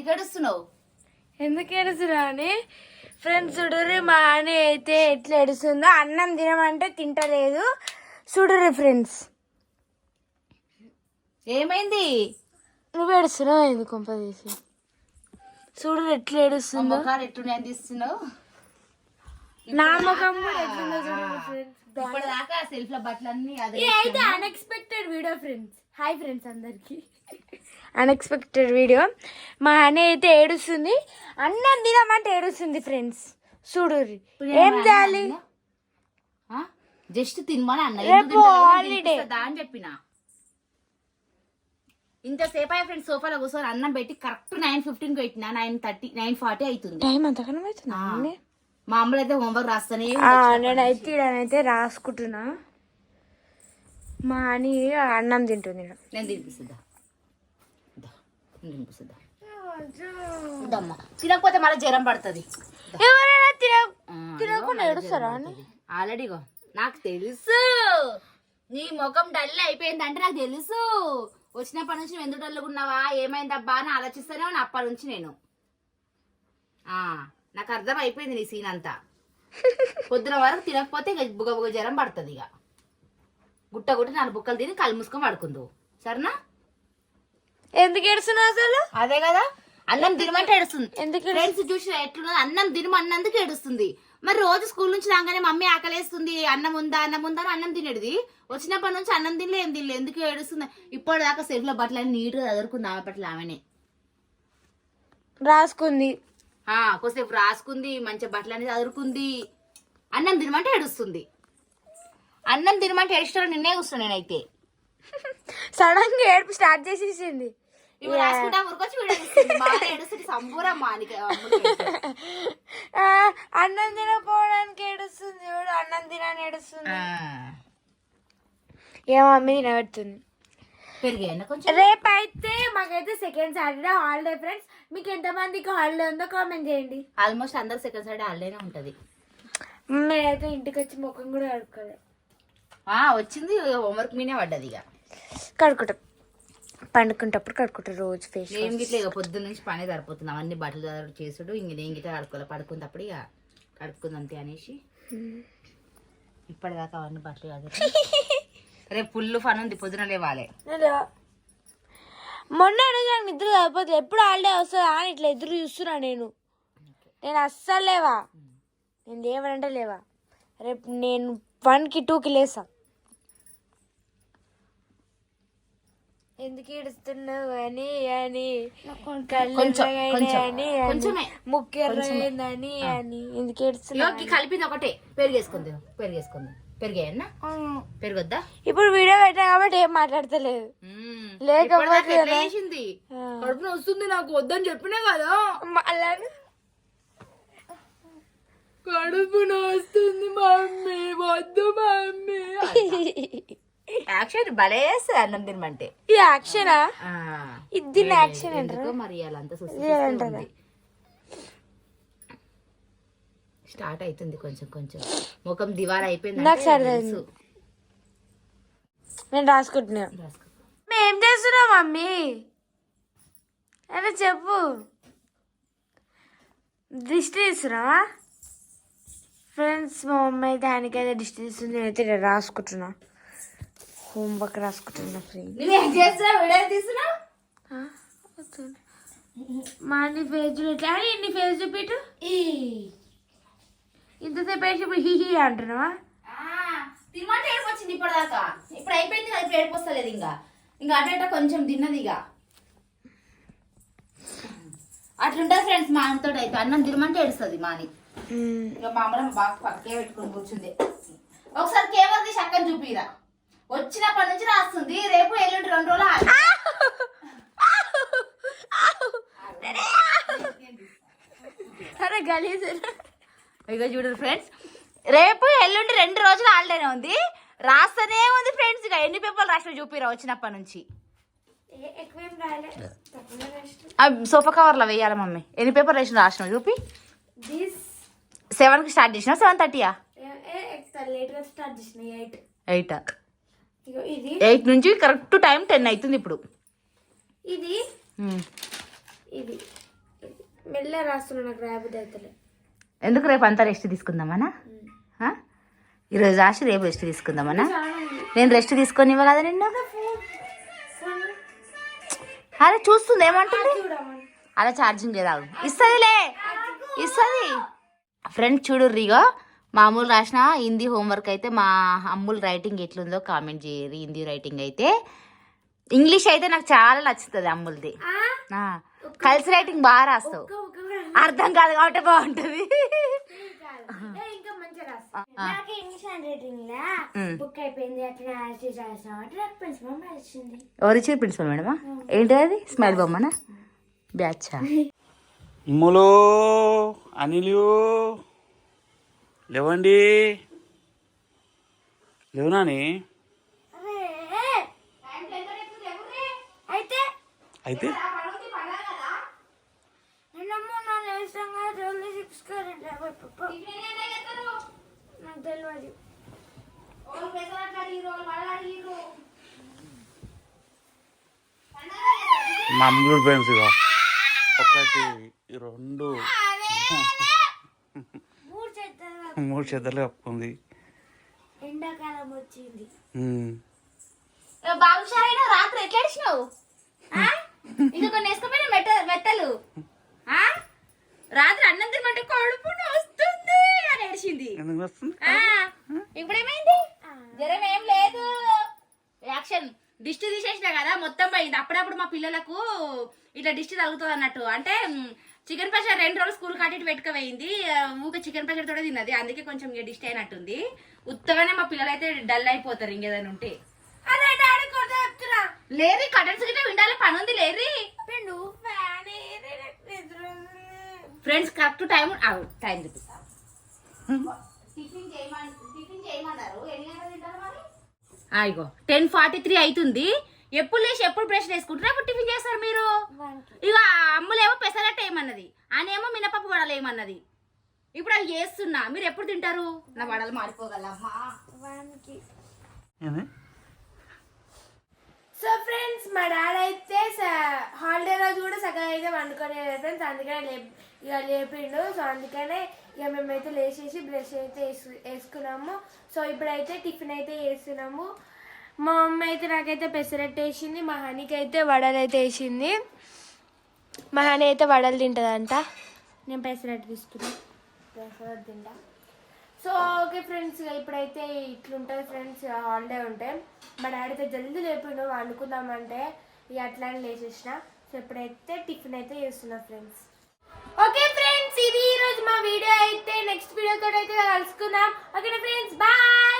ఎందుకు ఏడుస్తున్నావు? ఎందుకు ఏడుస్తున్నా అని ఫ్రెండ్స్ చూడరు. మా అని అయితే ఎట్లా ఏడుస్తుందో, అన్నం తినమంటే తింటలేదు. చూడరు ఫ్రెండ్స్. ఏమైంది? నువ్వు ఏడుస్తున్నావు ఎందుకు కొంప తీసి? చూడరు ఎట్లా ఏడుస్తుందో. ఎట్లున్నాయని తీస్తున్నావు? నా ముఖం కూడా ఎట్లుందో చూడరు ఫ్రెండ్స్. ఇప్పటిదాకా సెల్ఫ్ లో బట్టలన్నీ అయితే unexpected video friends. Hi friends అందరికి. Unexpected video. మా అన్న అయితే ఏడుస్తుంది, అన్నం తినమంటే ఏడుస్తుంది ఫ్రెండ్స్. చూడుర్రి ఏం చేయాలి? జస్ట్ తినమని అన్న రేపు హాలిడే అని చెప్పిన. ఇంతసేపు అయ్యా ఫ్రెండ్స్ సోఫాలో కూర్చొని అన్నం పెట్టి కరెక్ట్ 9:15 పెట్టిన. 9:30 9:40 అవుతుంది. టైం అంతకన్నా అవుతుంది. మా అమ్మలు అయితే హోంవర్క్ రాస్తానే. నేనైతే రాసుకుంటున్నా. మా అని అన్నం తింటుంది. నేను తినిపిస్తుందా? తినకపోతే మళ్ళీ జ్వరం పడుతుంది. ఎవరైనా తినకుండా ఏడుస్తారా? ఆల్రెడీగో నాకు తెలుసు నీ ముఖం డల్ అయిపోయింది అంటే నాకు తెలుసు. వచ్చినప్పటి నుంచి నువ్వు ఎందుకు డల్గా ఉన్నావా, ఏమైందబ్బా అని ఆలోచిస్తూనే ఉన్నా అప్పటి నుంచి నేను. నాకు అర్థం అయిపోయింది నీ సీన్ అంతా. పొద్దున వరకు తినకపోతే ఇక బుగ జ్వరం పడుతుంది. ఇక గుట్ట 4 బుక్కలు తిని కళ్ళు మూసుకొని పడుకుందు సరేనా? ఎందుకు ఏడుస్తున్నావు అసలు? అదే కదా, అన్నం తినమంటే ఏడుస్తుంది. ఫ్రెండ్స్ చూసి ఎట్లున్నది, అన్నం తినమన్నందుకు ఏడుస్తుంది. మరి రోజు స్కూల్ నుంచి రాగానే మమ్మీ ఆకలేస్తుంది, అన్నం ఉందా అని అన్నం తినేది. వచ్చినప్పటి నుంచి అన్నం తినలే, ఏం తినలే, ఎందుకు ఏడుస్తుంది? ఇప్పటిదాకా సెల్ఫ్ లో బట్టలు అన్ని నీట్గా చదువుకుంది. ఆమె పట్ల ఆమెనే రాసుకుంది, కొద్దిసేపు రాసుకుంది, మంచి బట్టలు అన్ని చదువుకుంది. అన్నం తినమంటే ఏడుస్తుంది. అన్నం తినమంటే ఏడుస్తారో నిన్నే కూర్చున్నా నేనైతే. సడన్ గా ఏడుపు స్టార్ట్ చేసేసింది. ఇప్పుడు రాసుకుంటా ఊరుకొచ్చి ఏడుస్తుంది. సంబూరం మానికి అన్నం తినకపోవడానికి ఏడుస్తుంది. చూడు అన్నం తినని ఏడుస్తుంది. ఏ మమ్మీ తినబెడుతుంది. రేపు అయితే మాకైతే సెకండ్ సాటర్డే హాలిడే ఫ్రెండ్స్. మీకు ఎంత మందికి హాలిడే ఉందో కామెంట్ చేయండి. ఆల్మోస్ట్ అందరు సెకండ్ సాటర్డే హాలిడేనే ఉంటది. మేమైతే ఇంటికి వచ్చి ముఖం కూడా కడుక్కోలేదు. వచ్చింది హోంవర్క్ మీనే పడ్డది. ఇక కడుక్కుంటాం, పండుకుంటప్పుడు కడుక్కుంటాం రోజు ఫేస్. ఏం గిట్ల ఇక పొద్దున్న నుంచి పని సరిపోతుంది. అవన్నీ బట్టలు చదువు చేసుడు ఇంకేం గిట్ల కడుక్కోవాలి. పడుకున్నప్పుడు ఇక కడుక్కుందంతే అనేసి ఇప్పటిదాకా అవన్నీ బట్టలు చదువు. రేపు ఫుల్ ఫన్ ఉంది, పొద్దున లేవాలి. మొన్న అడిగాను నిద్ర సరిపోతుంది, ఎప్పుడు హాలిడే వస్తుందా అని ఇట్లా ఎదురు చూస్తున్నా. నేను అస్సలు లేవా, నేను లేవనంటే లేవా. రేపు నేను 1కి 2కి లేసా. ఎందుకు ఏడుస్తున్నావు అని ముఖ్యమైందని అని ఎందుకు ఏడుస్తున్నావు? కలిపింది ఒకటే, పెరిగేసుకుంది. పెరిగాయన్నా పెరగొద్దా? ఇప్పుడు వీడియో పెట్టా కాబట్టి ఏం మాట్లాడతలేదు. లేకపోతే కడుపున వస్తుంది నాకు వద్దని చెప్పినా కదా. కడుపున వస్తుంది మమ్మీ, వద్దు మమ్మీ. యాక్షన్ భలే చేస్తుంది అన్నం తినమంటే. ఇది యాక్షనా? ఇది యాక్షన్ అంటారు మరి. అంతా స్టార్ట్ అవుతుంది కొంచెం కొంచెం. ముఖం దివాలా అయిపోయింది. నాకు సరే నేను రాసుకుంటున్నా. ఏం చేస్తున్నావు మమ్మీ? అరే చెప్పు. దిష్టి తీస్తున్నావా? ఫ్రెండ్స్ మా మమ్మీ అయితే దానికైతే దిష్టి తీస్తుంది. నేనైతే రాసుకుంటున్నా, హోంవర్క్ రాసుకుంటున్నా. మా అన్ని ఫేస్ చూడట్లే. ఇన్ని ఫేస్ చూపిట్టు. ఇంతసేపు వేసి ఇప్పుడు హీ అంటున్నావా? తినమంటే ఏడుపు వచ్చింది ఇప్పటిదాకా. ఇప్పుడు అయిపోయింది కదా, ఇప్పుడు ఏడుపు వస్తలేదు. ఇంకా అట కొంచెం తిన్నది. ఇక అట్లుంటుంది ఫ్రెండ్స్ మా ఆయనతో అయితే. అన్నం తినమంటే ఏడుస్తుంది మాని. ఇక మా అమ్మ బాగా పక్కే పెట్టుకుని కూర్చుంది. ఒకసారి కేవలం తీసి అక్కని చూపిరా. వచ్చినప్పటి నుంచి రాస్తుంది. రేపు ఎల్లుండి 2 రోజులు. అరే గలీజ్. ఇక చూడరు ఫ్రెండ్స్, రేపు ఎల్లుండి 2 రోజులు హాలిడేనే ఉంది. రాస్తూనే ఉంది ఫ్రెండ్స్. ఇక ఎన్ని పేపర్లు రాసిన చూపిరా వచ్చినప్పటి నుంచి. సోఫా కవర్లో వేయాలి మమ్మీ. ఎన్ని పేపర్లు వేసిన రాసినావు చూపి. 7కి స్టార్ట్ చేసినా 7:30 8 8 నుంచి కరెక్ట్ టైం 10 అవుతుంది ఇప్పుడు. ఇది ఇది మెల్ల రాస్తున్నా, నాకు రాబుద్ది అవుతలే. ఎందుకు రేపు అంతా రెస్ట్ తీసుకుందామనా? ఈరోజు రాసి రేపు రెస్ట్ తీసుకుందామనా? నేను రెస్ట్ తీసుకొని ఇవ్వ కదా నిన్ను. అరే చూస్తుంది ఏమంటుంది, అలా ఛార్జింగ్ లేదా ఇస్తుందిలే, ఇస్తుంది. ఫ్రెండ్స్ చూడు రీగా మామూలు రాసిన హిందీ హోంవర్క్ అయితే మా అమ్ముల్ రైటింగ్ ఎట్లుందో కామెంట్ చేయరు. హిందీ రైటింగ్ అయితే, ఇంగ్లీష్ అయితే నాకు చాలా నచ్చుతుంది అమ్ముల్ది. కలిసి రైటింగ్ బాగా రాస్తావు, అర్థం కాదు కాబట్టి బాగుంటుంది. ఒరిజినల్ ప్రిన్సిపల్ మేడమా? ఏంటి అది? స్మైల్ బొమ్మనా? బ్యాచా? అమ్ములు, అనిలు లేవండి, లేవునాని. అయితే మా అమ్ముడు ఫ్రెండ్స్ ఇక 1 2 3 చేద్దలు కప్పుకుంది. ఎండాకాలం వచ్చింది. బాగుషారైనా రాత్రి ఎట్లా ఏడిచినావు? ఇంకా కొన్ని వేసుకుపోయిన మెట్టలు. రాత్రి అన్నం తినమంటే కడుపు వస్తుంది అని ఏడిచింది. ఇప్పుడేమైంది? జ్వరం ఏం లేదు. యాక్షన్ దిష్టి తీసేసిన కదా మొత్తం పోయింది. అప్పుడప్పుడు మా పిల్లలకు ఇట్లా దిష్టి తగులుతుంది అన్నట్టు. అంటే చికెన్ పచ్చడి 2 రోజులు స్కూల్ కట్టి పెట్టుకుపోయింది. ఊక చికెన్ పచ్చడి తోడే తిన్నది, అందుకే కొంచెం దిష్టి అయినట్టుంది. ఉత్తగానే మా పిల్లలు అయితే డల్ అయిపోతారు ఇంకేదైనా ఉంటే. లేరి కటన్స్ గిట్ట విండాలి, పని ఉంది లేరి. ఫ్రెండ్స్ కరెక్ట్ టైం టైం చూపిస్తా. టిఫిన్ చేయమన్నారు. ఇగో 10:43 అవుతుంది. ఎప్పుడు లేచి ఎప్పుడు బ్రష్ వేసుకుంటారు, ఎప్పుడు టిఫిన్ చేస్తారు మీరు? ఇక అమ్ములేమో పెసరట్టు ఏమన్నది, ఆయనేమో మినపప్పు వడలు ఏమన్నది. ఇప్పుడు అవి చేస్తున్నా, మీరు ఎప్పుడు తింటారు? నా వడలు మారిపోగలమ్మా. సో ఫ్రెండ్స్, మా డాడీ అయితే హాలిడే రోజు కూడా సగం అయితే వండుకోలేదు ఫ్రెండ్స్, అందుకనే ఇక లేపిండు. సో అందుకనే ఇక మేమైతే లేచేసి బ్రష్ అయితే వేసుకున్నాము. సో ఇప్పుడైతే టిఫిన్ అయితే వేస్తున్నాము. మా మమ్మీ అయితే నాకైతే పెసరట్టు వేసింది, మా హనీకి అయితే వడలు అయితే వేసింది. మా హనీ అయితే వడలు తింటుందంట, నేను పెసరట్టు తీసుకున్నాను, పెసరట్టు తింటా. సో ఓకే ఫ్రెండ్స్, ఇప్పుడైతే ఇట్లుంటుంది ఫ్రెండ్స్ హాలిడే ఉంటే. మా డాడీతో జల్దీ లేపిండు వండుకుందామంటే, ఇక అట్లానే లేచేసిన. సో ఇప్పుడైతే టిఫిన్ అయితే చేస్తున్నా ఫ్రెండ్స్. ఓకే ఫ్రెండ్స్, ఇది ఈరోజు మా వీడియో అయితే. నెక్స్ట్ వీడియోతో అయితే కలుసుకుందాం. Okay friends, bye.